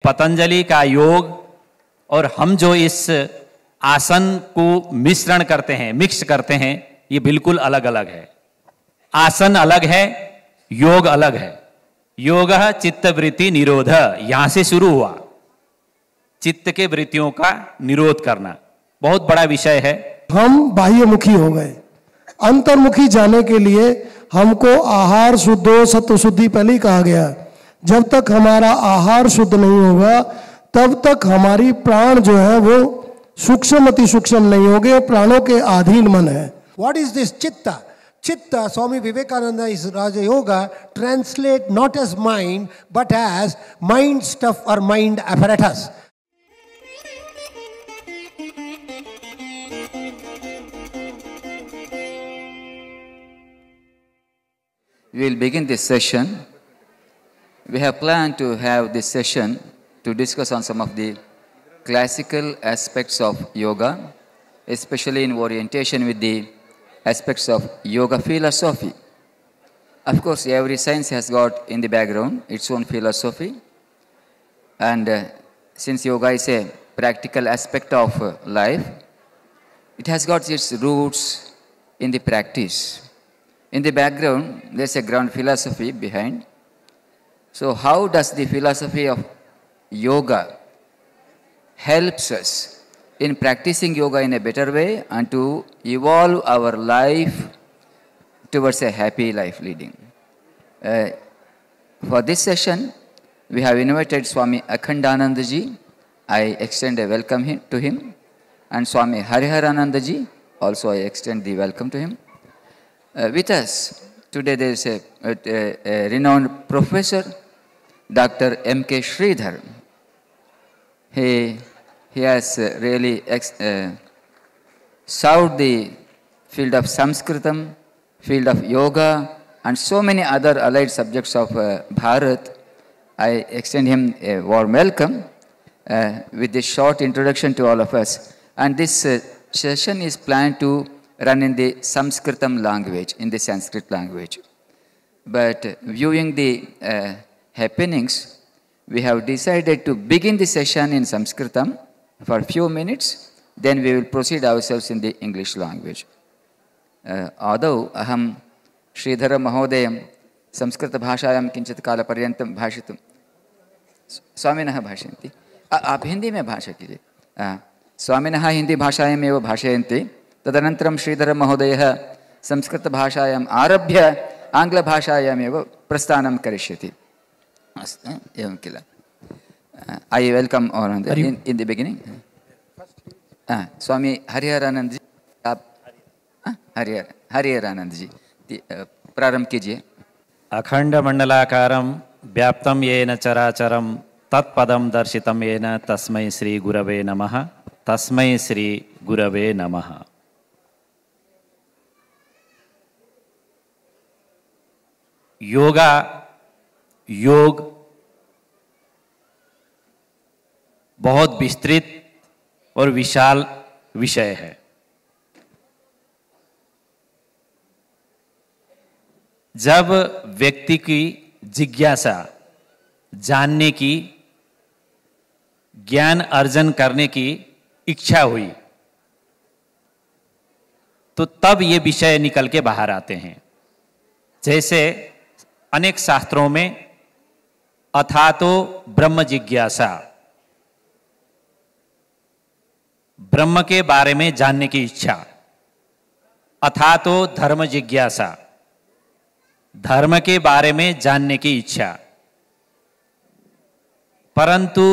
पतंजलि का योग और हम जो इस आसन को मिश्रण करते हैं, मिक्स करते हैं, ये बिल्कुल अलग अलग है। आसन अलग है, योग अलग है। योग चित्तवृत्ति निरोध, यहां से शुरू हुआ, चित्त के वृत्तियों का निरोध करना, बहुत बड़ा विषय है। हम बाह्यमुखी हो गए, अंतर्मुखी जाने के लिए हमको आहार शुद्धो सत्व शुद्धि पहले ही कहा गया। जब तक हमारा आहार शुद्ध नहीं होगा तब तक हमारी प्राण जो है वो सूक्ष्म अति सूक्ष्म नहीं होगे, प्राणों के अधीन मन है। What is this chitta? Chitta, Swami Vivekananda is Raja Yoga, translate not as mind but as mind stuff or mind apparatus. We will begin this session. We have planned to have this session to discuss on some of the classical aspects of yoga, especially in orientation with the aspects of yoga philosophy. Of course, every science has got in the background its own philosophy, and since yoga is a practical aspect of life, it has got its roots in the practice. In the background, there's a ground philosophy behind. So how does the philosophy of yoga helps us in practicing yoga in a better way and to evolve our life towards a happy life leading? For this session, we have invited Swami Akhandananda Ji. I extend a welcome to him. And Swami Hariharananda Ji, also I extend the welcome to him. With us today there is a renowned professor, Dr. M.K. Sridhar. He has really served the field of Sanskritam, field of yoga, and so many other allied subjects of Bharat. I extend him a warm welcome with this short introduction to all of us. And this session is planned to run in the Sanskritam language, in the Sanskrit language. But viewing the happenings, we have decided to begin the session in Sanskritam for a few minutes, then we will proceed ourselves in the English language. Although aham Sridhara Mahodayam Sanskrit bhashayam kinchit kala paryantam bhashitum स्वामिनः भाषयन्ति। आप हिंदी में भाषा कीजिए। स्वामिनः हिंदी भाषायाम् एव भाषयन्ति, तदनन्तरं श्रीधर महोदयः संस्कृत भाषायाम् आरभ्य आङ्ग्लभाषायाम् एव प्रस्थानं करिष्यति। अस्तु, एवं किल? I welcome all in the beginning. स्वामी हरिहरानंद जी, आप हरिहरानंद जी प्रारंभ कीजिए। अखंड मंडलाकारं व्याप्तं येन चराचरं तत्पदं दर्शितं येन तस्मै श्री गुरवे नमः। तस्मै श्री गुरवे नमः। योगा, योग बहुत विस्तृत और विशाल विषय है। जब व्यक्ति की जिज्ञासा, जानने की, ज्ञान अर्जन करने की इच्छा हुई, तो तब ये विषय निकल के बाहर आते हैं। जैसे अनेक शास्त्रों में अथातो ब्रह्म जिज्ञासा, ब्रह्म के बारे में जानने की इच्छा, अथातो धर्म जिज्ञासा, धर्म के बारे में जानने की इच्छा। परंतु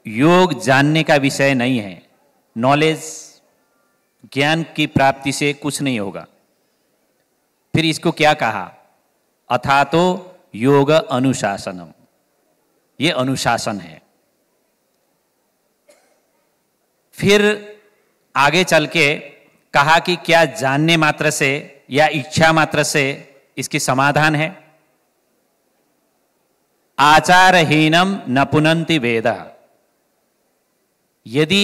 योग जानने का विषय नहीं है। नॉलेज, ज्ञान की प्राप्ति से कुछ नहीं होगा। फिर इसको क्या कहा? अथातो योग अनुशासनम। ये अनुशासन है। फिर आगे चल के कहा कि क्या जानने मात्र से या इच्छा मात्र से इसकी समाधान है? आचारहीनम न पुनन्ति वेद। यदि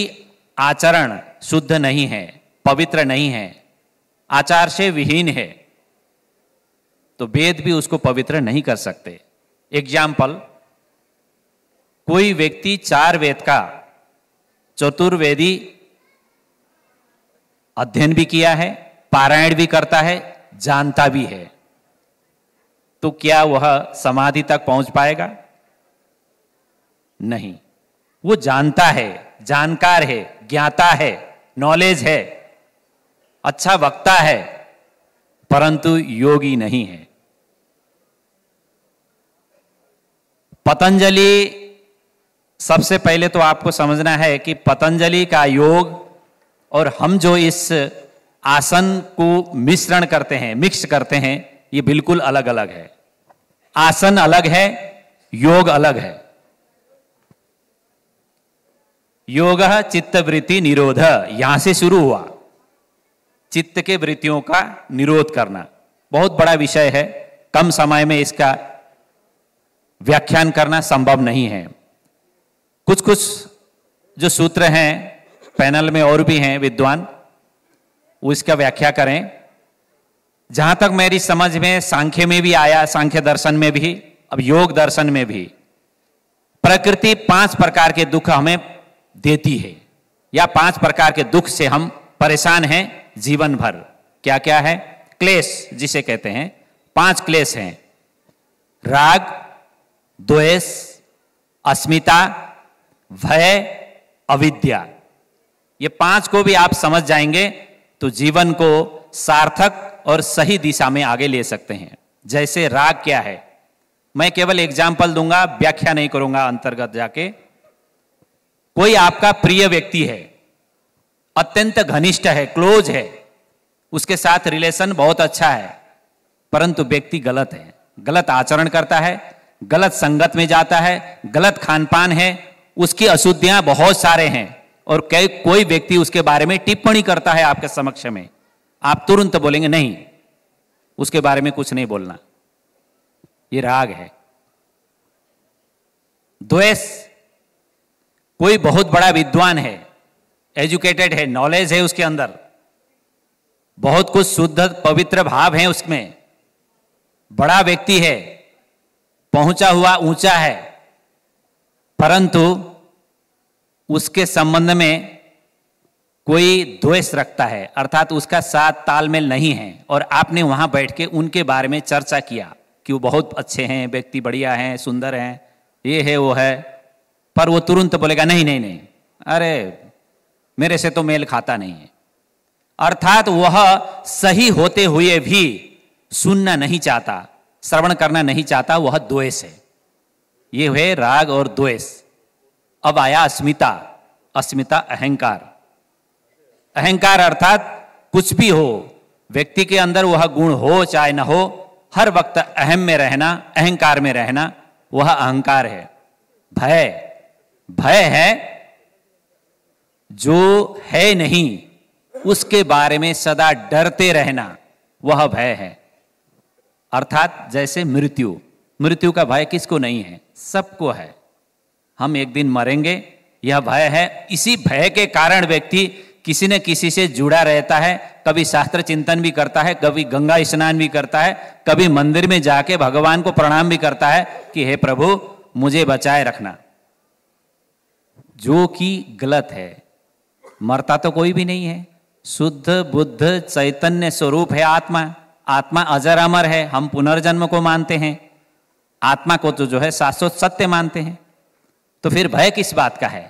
आचरण शुद्ध नहीं है, पवित्र नहीं है, आचार से विहीन है, तो वेद भी उसको पवित्र नहीं कर सकते। एग्जाम्पल, कोई व्यक्ति 4 वेद का चतुर्वेदी अध्ययन भी किया है, पारायण भी करता है, जानता भी है, तो क्या वह समाधि तक पहुंच पाएगा? नहीं। वो जानता है, जानकार है, ज्ञाता है, नॉलेज है, अच्छा वक्ता है, परंतु योगी नहीं है। पतंजलि, सबसे पहले तो आपको समझना है कि पतंजलि का योग और हम जो इस आसन को मिश्रण करते हैं, मिक्स करते हैं, ये बिल्कुल अलग अलग है। आसन अलग है, योग अलग है। योग चित्त वृत्ति निरोध, यहां से शुरू हुआ। चित्त के वृत्तियों का निरोध करना बहुत बड़ा विषय है, कम समय में इसका व्याख्यान करना संभव नहीं है। कुछ कुछ जो सूत्र हैं, पैनल में और भी हैं विद्वान, वो इसका व्याख्या करें। जहां तक मेरी समझ में सांख्य में भी आया, सांख्य दर्शन में भी, अब योग दर्शन में भी, प्रकृति 5 प्रकार के दुख हमें देती है, या 5 प्रकार के दुख से हम परेशान हैं जीवन भर। क्या क्या है? क्लेश जिसे कहते हैं, 5 क्लेश हैं। राग, द्वेष, अस्मिता, भय, अविद्या। ये 5 को भी आप समझ जाएंगे तो जीवन को सार्थक और सही दिशा में आगे ले सकते हैं। जैसे राग क्या है, मैं केवल एग्जाम्पल दूंगा, व्याख्या नहीं करूंगा अंतर्गत जाके। कोई आपका प्रिय व्यक्ति है, अत्यंत घनिष्ठ है, क्लोज है, उसके साथ रिलेशन बहुत अच्छा है, परंतु व्यक्ति गलत है, गलत आचरण करता है, गलत संगत में जाता है, गलत खान पान है, उसकी अशुद्धियां बहुत सारे हैं, और कोई व्यक्ति उसके बारे में टिप्पणी करता है आपके समक्ष में, आप तुरंत बोलेंगे नहीं, उसके बारे में कुछ नहीं बोलना। ये राग है। द्वेष, कोई बहुत बड़ा विद्वान है, एजुकेटेड है, नॉलेज है उसके अंदर, बहुत कुछ शुद्ध पवित्र भाव है उसमें, बड़ा व्यक्ति है, पहुंचा हुआ ऊंचा है, परंतु उसके संबंध में कोई द्वेष रखता है, अर्थात उसका साथ तालमेल नहीं है, और आपने वहां बैठ के उनके बारे में चर्चा किया कि वो बहुत अच्छे हैं, व्यक्ति बढ़िया हैं, सुंदर हैं, ये है वो है, पर वो तुरंत बोलेगा नहीं नहीं नहीं, अरे मेरे से तो मेल खाता नहीं है। अर्थात वह सही होते हुए भी सुनना नहीं चाहता, श्रवण करना नहीं चाहता, वह द्वेष है। ये है राग और द्वेष। अब आया अस्मिता। अस्मिता अहंकार। अहंकार अर्थात कुछ भी हो, व्यक्ति के अंदर वह गुण हो चाहे ना हो, हर वक्त अहम में रहना, अहंकार में रहना, वह अहंकार है। भय, भय है जो है नहीं उसके बारे में सदा डरते रहना, वह भय है। अर्थात जैसे मृत्यु, मृत्यु का भय किसको नहीं है? सबको है। हम एक दिन मरेंगे, यह भय है। इसी भय के कारण व्यक्ति किसी न किसी से जुड़ा रहता है, कभी शास्त्र चिंतन भी करता है, कभी गंगा स्नान भी करता है, कभी मंदिर में जाके भगवान को प्रणाम भी करता है कि हे प्रभु मुझे बचाए रखना, जो कि गलत है। मरता तो कोई भी नहीं है, शुद्ध बुद्ध चैतन्य स्वरूप है आत्मा। आत्मा अजर अमर है, हम पुनर्जन्म को मानते हैं, आत्मा को तो जो है शाश्वत सत्य मानते हैं, तो फिर भय किस बात का है?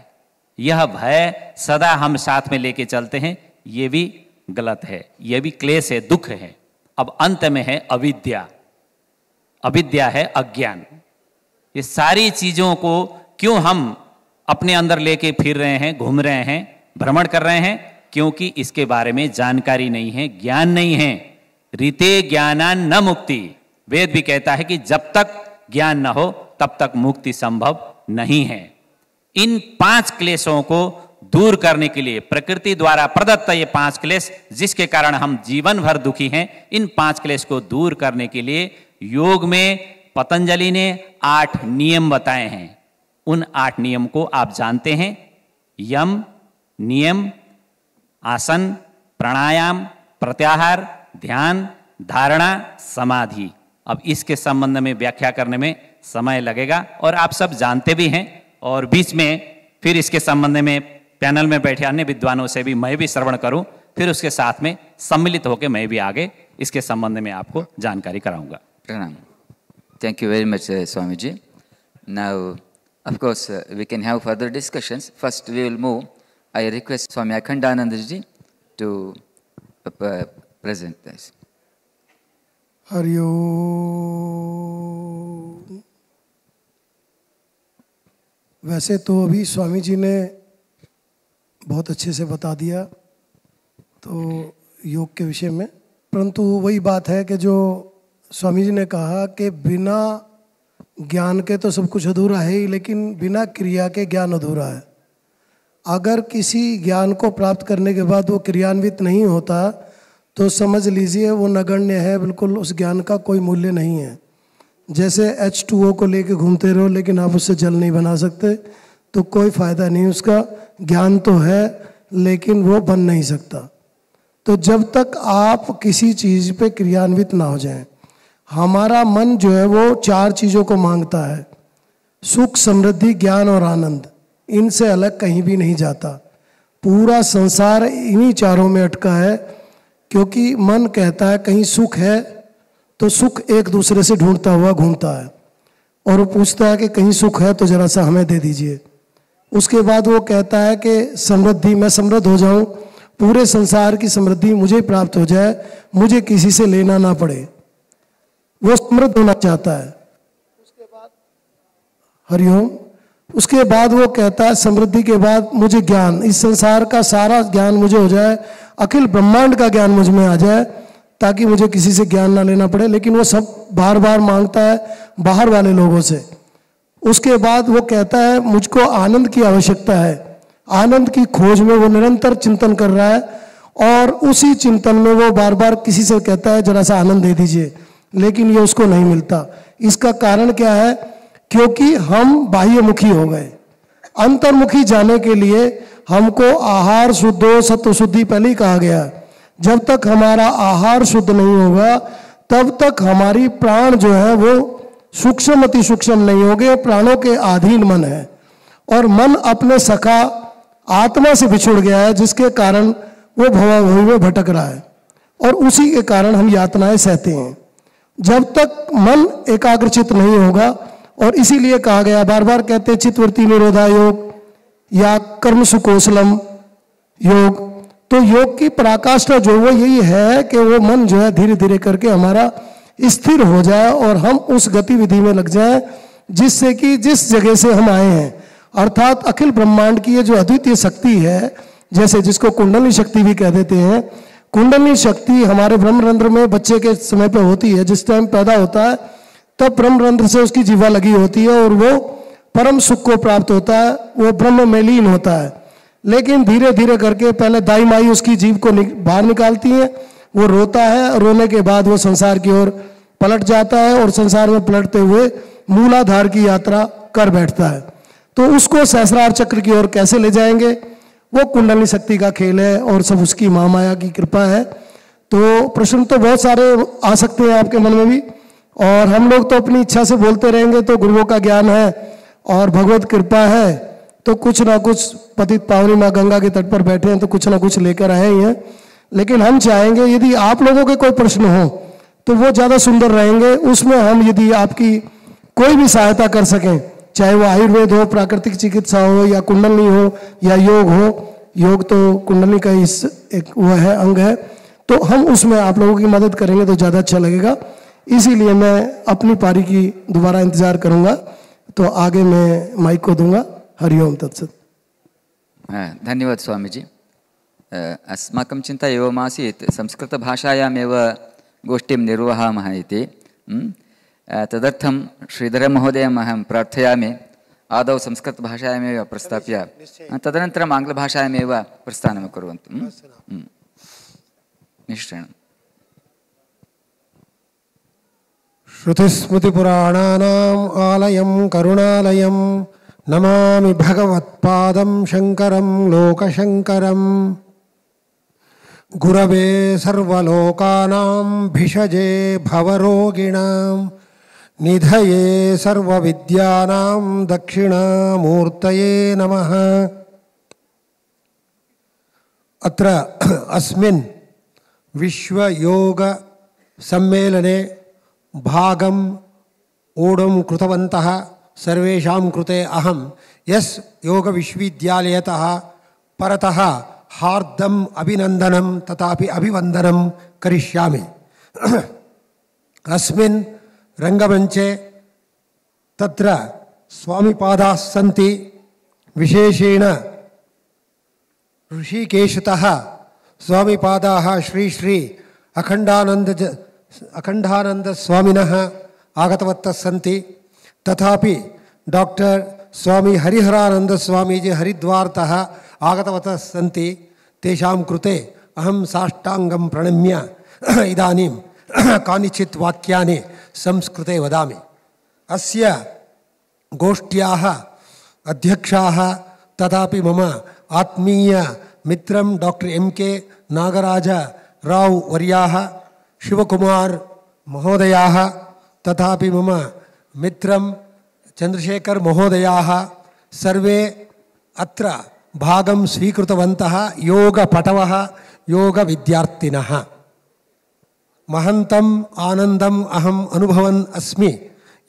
यह भय सदा हम साथ में लेके चलते हैं, यह भी गलत है, यह भी क्लेश है, दुख है। अब अंत में है अविद्या। अविद्या है अज्ञान। ये सारी चीजों को क्यों हम अपने अंदर लेके फिर रहे हैं, घूम रहे हैं, भ्रमण कर रहे हैं? क्योंकि इसके बारे में जानकारी नहीं है, ज्ञान नहीं है। रीते ज्ञानान न मुक्ति, वेद भी कहता है कि जब तक ज्ञान न हो तब तक मुक्ति संभव नहीं है। इन 5 क्लेशों को दूर करने के लिए प्रकृति द्वारा प्रदत्त ये 5 क्लेश, जिसके कारण हम जीवन भर दुखी हैं, इन 5 क्लेश को दूर करने के लिए योग में पतंजलि ने 8 नियम बताए हैं। उन 8 नियम को आप जानते हैं। यम, नियम, आसन, प्राणायाम, प्रत्याहार, ध्यान, धारणा, समाधि। अब इसके संबंध में व्याख्या करने में समय लगेगा और आप सब जानते भी हैं, और बीच में फिर इसके संबंध में पैनल में बैठे अन्य विद्वानों से भी मैं भी श्रवण करूं, फिर उसके साथ में सम्मिलित होकर मैं भी आगे इसके संबंध में आपको जानकारी कराऊंगा। प्रणाम। Thank you very much, Swamiji. Now, of course, we can have further discussions. First, we will move. I request Swami Akhandanandaji to present this. Hariom. वैसे तो अभी स्वामी जी ने बहुत अच्छे से बता दिया तो योग के विषय में, परंतु वही बात है कि जो स्वामी जी ने कहा कि बिना ज्ञान के तो सब कुछ अधूरा है ही, लेकिन बिना क्रिया के ज्ञान अधूरा है। अगर किसी ज्ञान को प्राप्त करने के बाद वो क्रियान्वित नहीं होता तो समझ लीजिए वो नगण्य है, बिल्कुल उस ज्ञान का कोई मूल्य नहीं है। जैसे H2O को लेके घूमते रहो लेकिन आप उससे जल नहीं बना सकते तो कोई फ़ायदा नहीं उसका। ज्ञान तो है लेकिन वो बन नहीं सकता। तो जब तक आप किसी चीज़ पे क्रियान्वित ना हो जाएं, हमारा मन जो है वो 4 चीज़ों को मांगता है, सुख, समृद्धि, ज्ञान और आनंद। इनसे अलग कहीं भी नहीं जाता। पूरा संसार इन्हीं चारों में अटका है, क्योंकि मन कहता है कहीं सुख है तो सुख एक दूसरे से ढूंढता हुआ घूमता है और वो पूछता है कि कहीं सुख है तो जरा सा हमें दे दीजिए। उसके बाद वो कहता है कि समृद्धि, मैं समृद्ध हो जाऊं, पूरे संसार की समृद्धि मुझे प्राप्त हो जाए, मुझे किसी से लेना ना पड़े। वो समृद्ध होना चाहता है। उसके बाद हरिओम, उसके बाद वो कहता है समृद्धि के बाद मुझे ज्ञान, इस संसार का सारा ज्ञान मुझे हो जाए, अखिल ब्रह्मांड का ज्ञान मुझ में आ जाए ताकि मुझे किसी से ज्ञान ना लेना पड़े। लेकिन वो सब बार बार मांगता है बाहर वाले लोगों से। उसके बाद वो कहता है मुझको आनंद की आवश्यकता है। आनंद की खोज में वो निरंतर चिंतन कर रहा है और उसी चिंतन में वो बार बार किसी से कहता है जरा सा आनंद दे दीजिए, लेकिन ये उसको नहीं मिलता। इसका कारण क्या है? क्योंकि हम बाह्यमुखी हो गए। अंतर्मुखी जाने के लिए हमको आहार शुद्धो सत्व शुद्धि पहले ही कहा गया। जब तक हमारा आहार शुद्ध नहीं होगा तब तक हमारी प्राण जो है वो सूक्ष्म अति सूक्ष्म नहीं होंगे। प्राणों के अधीन मन है और मन अपने सखा आत्मा से बिछुड़ गया है, जिसके कारण वो भवाभूमि में भटक रहा है और उसी के कारण हम यातनाएं सहते हैं। जब तक मन एकाग्रचित नहीं होगा, और इसीलिए कहा गया, बार बार कहते हैं चित्तवृत्ति निरोधा योग या कर्म सुकौशलम योग। तो योग की पराकाष्ठा जो वो यही है कि वो मन जो है धीरे धीरे करके हमारा स्थिर हो जाए और हम उस गतिविधि में लग जाए जिससे कि जिस जगह से हम आए हैं, अर्थात अखिल ब्रह्मांड की ये जो अद्वितीय शक्ति है, जैसे जिसको कुंडली शक्ति भी कह देते हैं। कुंडली शक्ति हमारे ब्रह्मरंध्र में बच्चे के समय पे होती है। जिस टाइम पैदा होता है तब ब्रह्मरंध्र से उसकी जीवा लगी होती है और वो परम सुख को प्राप्त होता है, वो ब्रह्म में लीन होता है। लेकिन धीरे धीरे करके पहले दाई माई उसकी जीव को बाहर निकालती है, वो रोता है, रोने के बाद वो संसार की ओर पलट जाता है और संसार में पलटते हुए मूलाधार की यात्रा कर बैठता है। तो उसको सहस्रार चक्र की ओर कैसे ले जाएंगे? वो कुंडली शक्ति का खेल है और सब उसकी महामाया की कृपा है। तो प्रश्न तो बहुत सारे आ सकते हैं आपके मन में भी, और हम लोग तो अपनी इच्छा से बोलते रहेंगे। तो गुरुओं का ज्ञान है और भगवत कृपा है तो कुछ ना कुछ पतित पावनी माँ गंगा के तट पर बैठे हैं तो कुछ ना कुछ लेकर आए ही हैं। लेकिन हम चाहेंगे यदि आप लोगों के कोई प्रश्न हो तो वो ज़्यादा सुंदर रहेंगे। उसमें हम यदि आपकी कोई भी सहायता कर सकें, चाहे वो आयुर्वेद हो, प्राकृतिक चिकित्सा हो या कुंडली हो या योग हो। योग तो कुंडली का एक वो है, अंग है, तो हम उसमें आप लोगों की मदद करेंगे तो ज़्यादा अच्छा लगेगा। इसीलिए मैं अपनी पारी की दोबारा इंतजार करूंगा, तो आगे मैं माइक को दूंगा। हरिओम तत्सत। धन्यवाद स्वामीजी। अस्माकं चिन्ता एवमासीत् संस्कृतभाषायामेव गोष्ठीं निर्वहामः इति। तदर्थं श्रीधरमहोदयम् अहं प्रार्थयामि आदौ संस्कृतभाषायामेव प्रस्थाप्य तदनन्तरम् आङ्ग्लभाषायामेव प्रस्थानं कुर्वन्तु। निश्चयेन। श्रुतिस्मृतिपुराणानाम् आलयं करुणालयं नमामि भगवत्पादं शङ्करं लोकशङ्करम्। गुरवे सर्वलोकानां भिषजे भवरोगिणां निधये सर्वविद्यानां दक्षिणामूर्तये नमः। अत्र अस्मिन् विश्वयोग सम्मेलने भागम् ऊढुं कृतवन्तः सर्वेषां कृते अहं यस् योग विश्वविद्यालयतः परतः हार्दम् अभिनन्दनं तथापि अभिवन्दनं करिष्यामि। अस्मिन् रङ्गमञ्चे तत्र स्वामिपादाः सन्ति। विशेषेण ऋषिकेशतः स्वामिपादाः श्री श्री अखण्डानन्द स्वामिनः आगतवन्तः सन्ति। तथापि डॉक्टर स्वामी हरिहरानंद स्वामीजी हरिद्वारतः आगतवन्तः सन्ति। तेषां कृते अहं साष्टाङ्गं प्रणम्य इदानीं कानिचित् वाक्यानि संस्कृते वदामि। अस्य गोष्ठ्याः अध्यक्षाः तथापि मम आत्मीय मित्रं डॉक्टर MK नागराज राव वर्याः, शिवकुमार महोदयाः तथापि मम मित्रं चंद्रशेखर महोदयाः सर्वे अत्र भागं स्वीकृतवन्तः। योगपटवः, योगविद्यार्थिनः। महन्तम् आनन्दम् अहम् अनुभवन् अस्मि।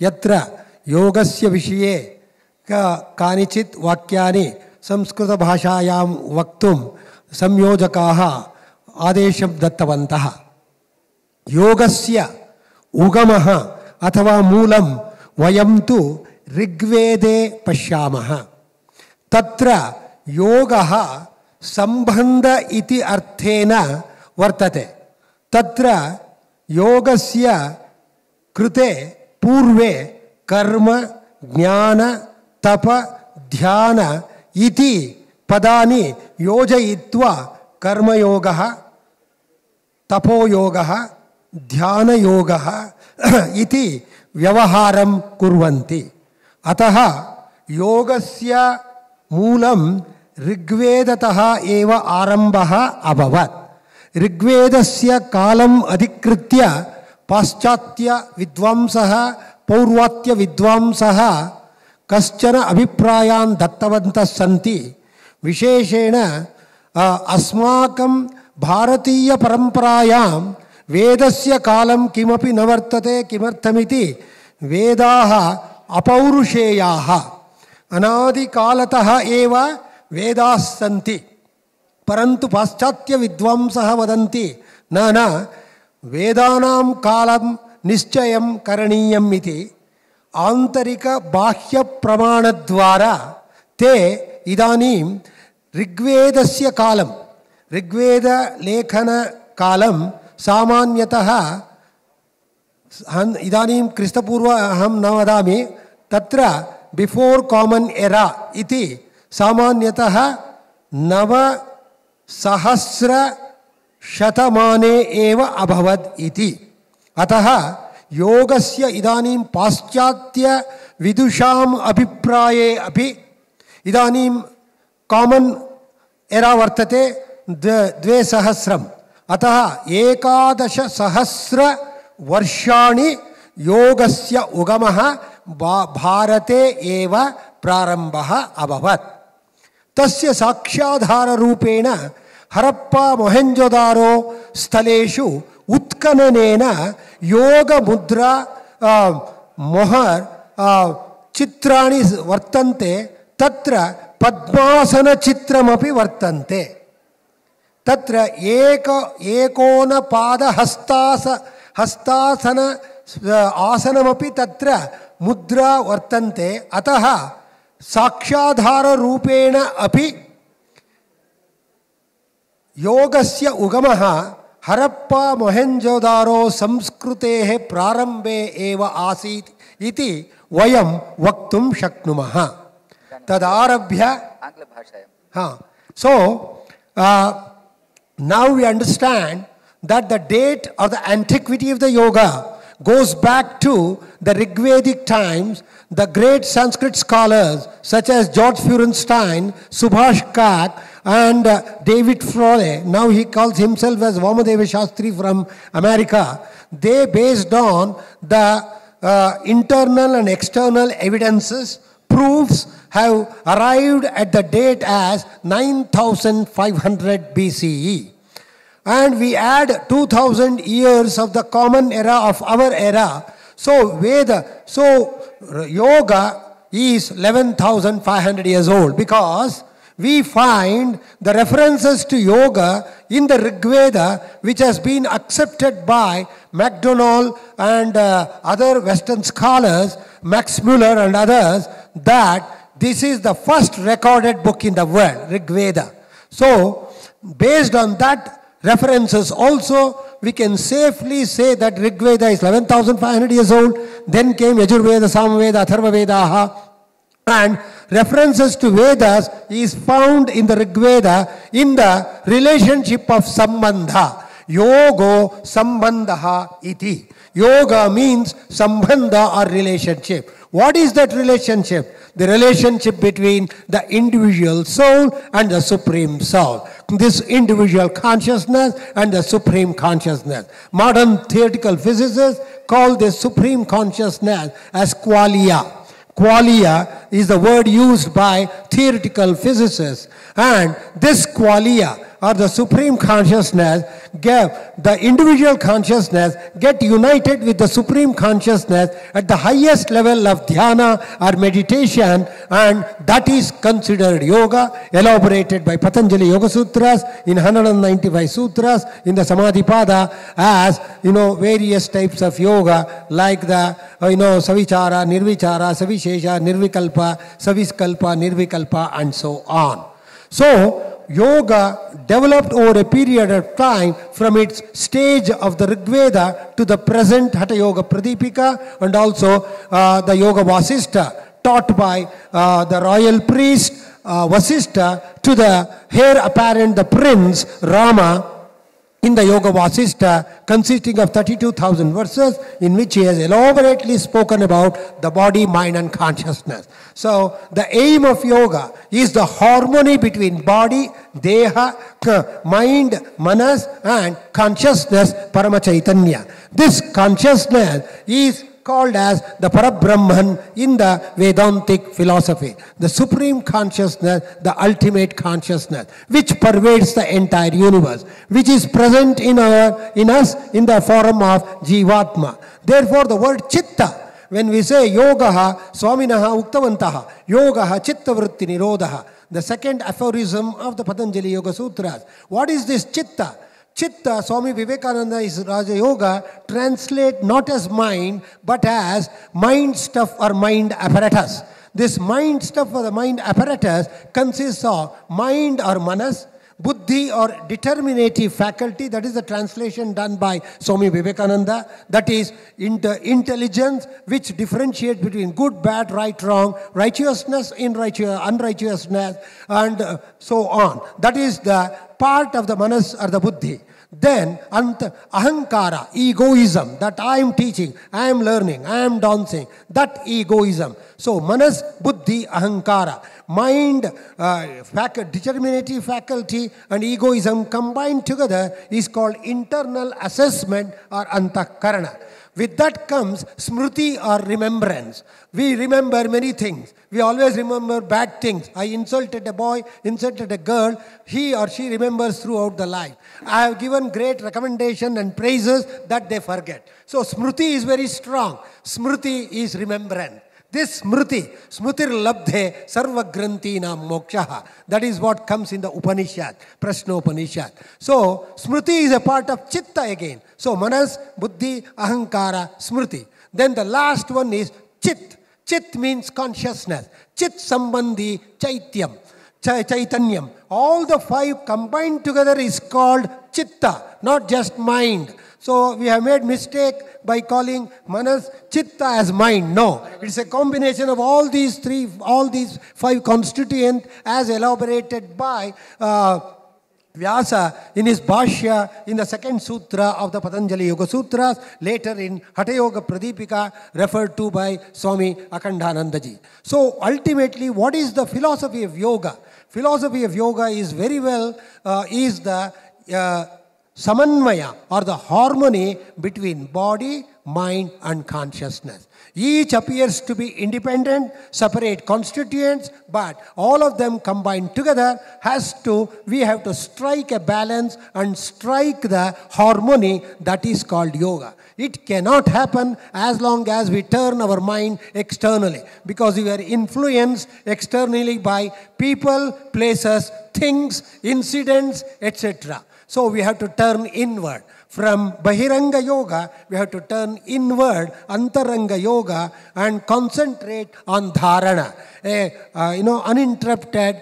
यत्र योगस्य विषये कानिचित् वाक्यानि संस्कृतभाषायां वक्तुं संयोजकाः आदेशं दत्तवन्तः। योगस्य उगमः अथवा मूलं वयं तु ऋग्वेदे पश्यामः। तत्र योगः संबंध इति अर्थेन वर्तते। तत्र योगस्य कृते पूर्वे कर्म ज्ञान तप ध्यान इति पदानि योजयित्वा कर्मयोगः, तपोयोगः, ध्यानयोगः इति व्यवहारं कुर्वन्ति। अतः योगस्य मूलं ऋग्वेदतः एव आरम्भः अभवत्। ऋग्वेदस्य कालम् अधिकृत्य पाश्चात्य विद्वांसः पौर्वात्य विद्वांसः कश्चन अभिप्रायान् दत्तवन्तः सन्ति। विशेषेण अस्माकं भारतीय परम्परायां वेदस्य कालं किमपि न वर्तते। किमर्थमिति वेदाः अपौरुषेयाः, अनादिकालतः एव वेदाः सन्ति। परन्तु पाश्चात्य विद्वांसः वदन्ति न वेदानां कालं निश्चयं करणीयम् इति। आन्तरिक बाह्य प्रमाणद्वारा ते इदानीं ऋग्वेदस्य कालं, ऋग्वेद लेखन कालं सामान्यतः इदानीं क्रिस्तपूर्व अहं न वदामि, तत्र बिफोर् कामन् एरा इति सामान्यतः 900 शतमाने एव अभवत् इति। अतः योगस्य इदानीं पाश्चात्य विदुषाम् अभिप्राये अपि इदानीं कामन् एरा वर्तते 2000। अतः 11,000 वर्षाणि योगस्य उगमः भारते एव प्रारम्भः अभवत्। तस्य साक्ष्याधाररूपेण हरप्पा मोहेंजोदारो स्थलेषु उत्खननेन योगमुद्रा मोहर चित्राणि वर्तन्ते। तत्र पद्मासन चित्रमपि वर्तन्ते। तत्र एकोनपाद हस्तासन आसनमपि तत्र मुद्रा वर्तन्ते। अतः साक्ष्याधाररूपेण अपि योगस्य उगमः हरप्पा मोहेंजोदारो संस्कृतेः प्रारम्भे एव आसीत् इति वयं वक्तुं शक्नुमः। तदारभ्य so now we understand that the date or the antiquity of the yoga goes back to the Rigvedic times. The great Sanskrit scholars such as George Feurenstein, Subhash Kak and David Frohle, now he calls himself as Vamadeva Shastri from America, they based on the internal and external evidences, proofs have arrived at the date as 9500 BCE. And we add 2000 years of the common era of our era. So yoga is 11,500 years old, because we find the references to yoga in the Rig Veda, which has been accepted by MacDonald and other Western scholars, Max Muller and others, that this is the first recorded book in the world, Rig Veda. So, based on that references also, we can safely say that Rig Veda is 11,500 years old. Then came Yajurveda, Samaveda, Atharva Veda, and references to Vedas is found in the Rig Veda in the relationship of Sambandha. Yogo Sambandha iti. Yoga means Sambandha or relationship. What is that relationship? The relationship between the individual soul and the supreme soul. This individual consciousness and the supreme consciousness. Modern theoretical physicists call this supreme consciousness as qualia. Qualia is the word used by theoretical physicists, and this qualia or the supreme consciousness, the individual consciousness get united with the supreme consciousness at the highest level of dhyana or meditation, and that is considered yoga, elaborated by Patanjali Yoga Sutras in 195 sutras in the Samadhipada as various types of yoga, like the Savichara, Nirvichara, Savishesha, Nirvikalpa, Saviskalpa, Nirvikalpa, and so on. So yoga developed over a period of time from its stage of the Rig Veda to the present Hatha Yoga Pradipika, and also the Yoga Vasishtha taught by the royal priest Vasishtha to the heir apparent, the prince Rama, in the Yoga Vasishtha, consisting of 32,000 verses, in which he has elaborately spoken about the body, mind and consciousness. So, the aim of yoga is the harmony between body, deha, mind, manas and consciousness, Paramachaitanya. This consciousness is called as the Parabrahman in the Vedantic philosophy. The supreme consciousness, the ultimate consciousness, which pervades the entire universe, which is present in us in the form of Jivatma. Therefore, the word Chitta, when we say Yogaha, Swaminaha Uktavantaha, Yogaha Chitta Vritti Nirodhaha, the second aphorism of the Patanjali Yoga Sutras. What is this Chitta? Chitta, Swami Vivekananda is Raja Yoga, translate not as mind, but as mind stuff or mind apparatus. This mind stuff or the mind apparatus consists of mind or manas, buddhi or determinative faculty, that is the translation done by Swami Vivekananda, that is intelligence which differentiates between good, bad, right, wrong, righteousness, unrighteousness, and so on. That is the part of the manas or the buddhi. Then ahankara, egoism, that I am teaching, I am learning, I am dancing, that egoism. So manas, buddhi, ahankara, mind, determinative faculty and egoism combined together is called internal assessment or antahkarana. With that comes smriti or remembrance. We remember many things. We always remember bad things. I insulted a boy, insulted a girl. He or she remembers throughout the life. I have given great recommendation and praises that they forget. So smriti is very strong. Smriti is remembrance. This smriti, smrutir labdhe sarva grantina mokshaha. That is what comes in the Upanishad, Prashna Upanishad. So, smriti is a part of chitta again. So, manas, buddhi, ahankara, smriti. Then the last one is chit. Chit means consciousness. Chit sambandhi chaityam, chaitanyam. All the five combined together is called chitta, not just mind. So we have made mistake by calling manas chitta as mind. No, it's a combination of all these five constituents as elaborated by Vyasa in his Bhashya in the second sutra of the Patanjali Yoga Sutras, later in Hatha Yoga Pradipika, referred to by Swami Akandhanandaji. So ultimately, what is the philosophy of yoga? Philosophy of yoga is very well, is the samanvaya or the harmony between body, mind and consciousness. Each appears to be independent, separate constituents, but all of them combined together we have to strike a balance and strike the harmony that is called yoga. It cannot happen as long as we turn our mind externally, because we are influenced externally by people, places, things, incidents, etc. So we have to turn inward. From Bahiranga Yoga, we have to turn inward, Antaranga Yoga, and concentrate on Dharana. Uninterrupted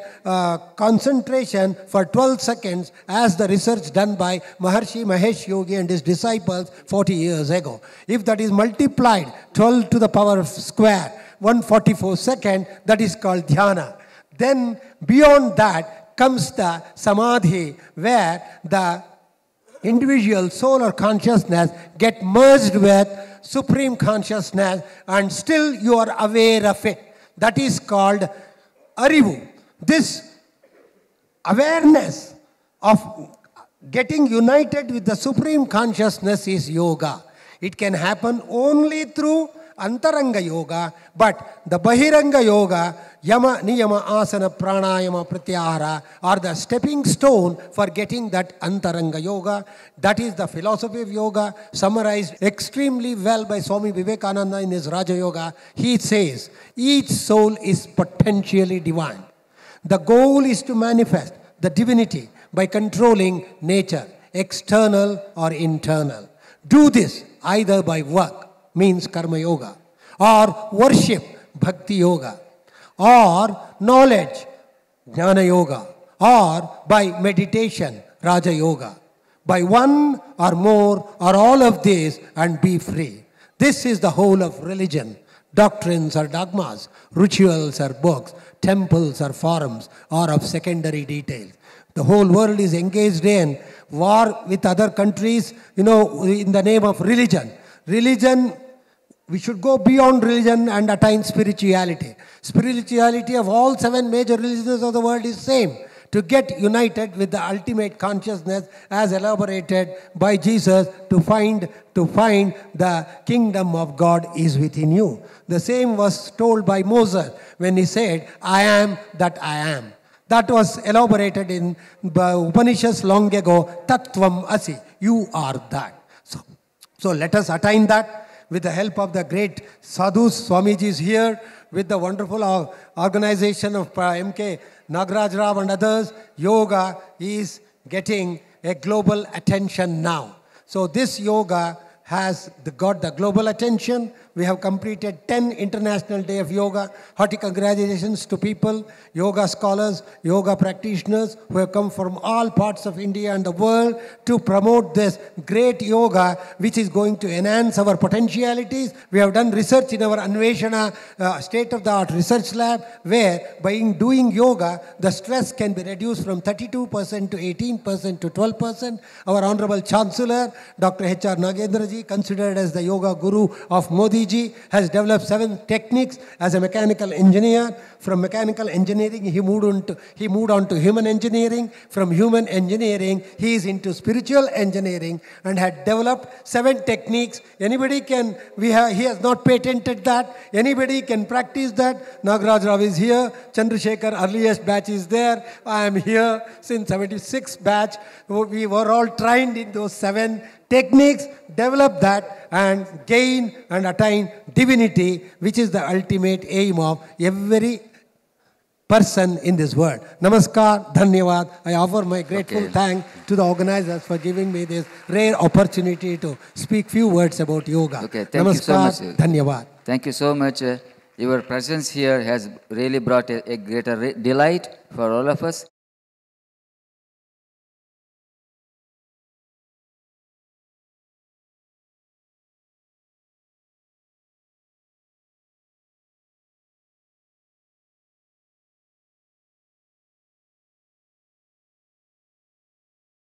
concentration for 12 seconds, as the research done by Maharshi Mahesh Yogi and his disciples 40 years ago. If that is multiplied 12 to the power square, 144 seconds, that is called Dhyana. Then beyond that comes the Samadhi, where the individual soul or consciousness get merged with supreme consciousness, and still you are aware of it. That is called Arivu. This awareness of getting united with the supreme consciousness is yoga. It can happen only through Antaranga Yoga, but the Bahiranga Yoga, Yama, Niyama, Asana, Pranayama, Pratyahara are the stepping stone for getting that Antaranga Yoga. That is the philosophy of yoga, summarized extremely well by Swami Vivekananda in his Raja Yoga. He says, each soul is potentially divine. The goal is to manifest the divinity by controlling nature, external or internal. Do this either by work, means karma yoga, or worship, bhakti yoga, or knowledge, jnana yoga, or by meditation, raja yoga. By one or more or all of these and be free. This is the whole of religion. Doctrines or dogmas, rituals or books, temples or forums are of secondary details. The whole world is engaged in war with other countries, in the name of religion. Religion, we should go beyond religion and attain spirituality. Spirituality of all 7 major religions of the world is same. To get united with the ultimate consciousness as elaborated by Jesus, to find the kingdom of God is within you. The same was told by Moses when he said, I am that I am. That was elaborated in Upanishads long ago, Tattvam Asi, you are that. So let us attain that with the help of the great sadhus. Swamiji is here with the wonderful organization of M.K. Nagaraj Rao and others. Yoga is getting a global attention now. So this yoga has got the global attention. We have completed 10 International Day of Yoga. Hearty congratulations to people, yoga scholars, yoga practitioners who have come from all parts of India and the world to promote this great yoga which is going to enhance our potentialities. We have done research in our Anveshana state-of-the-art research lab, where by doing yoga, the stress can be reduced from 32% to 18% to 12%. Our Honorable Chancellor, Dr. H.R. Nagendraji, considered as the yoga guru of Modi ji, has developed 7 techniques as a mechanical engineer. From mechanical engineering, he moved on to human engineering. From human engineering, he is into spiritual engineering and had developed 7 techniques. Anybody can, he has not patented that. Anybody can practice that. Nagaraj Rao is here. Chandrasekhar, earliest batch is there. I am here since 76 batch. We were all trained in those 7 techniques, develop that and gain and attain divinity, which is the ultimate aim of every person in this world. Namaskar, dhanyavad. I offer my grateful thanks to the organizers for giving me this rare opportunity to speak few words about yoga. Thank Namaskar, you so much. Dhanyavad. Thank you so much. Your presence here has really brought a greater delight for all of us.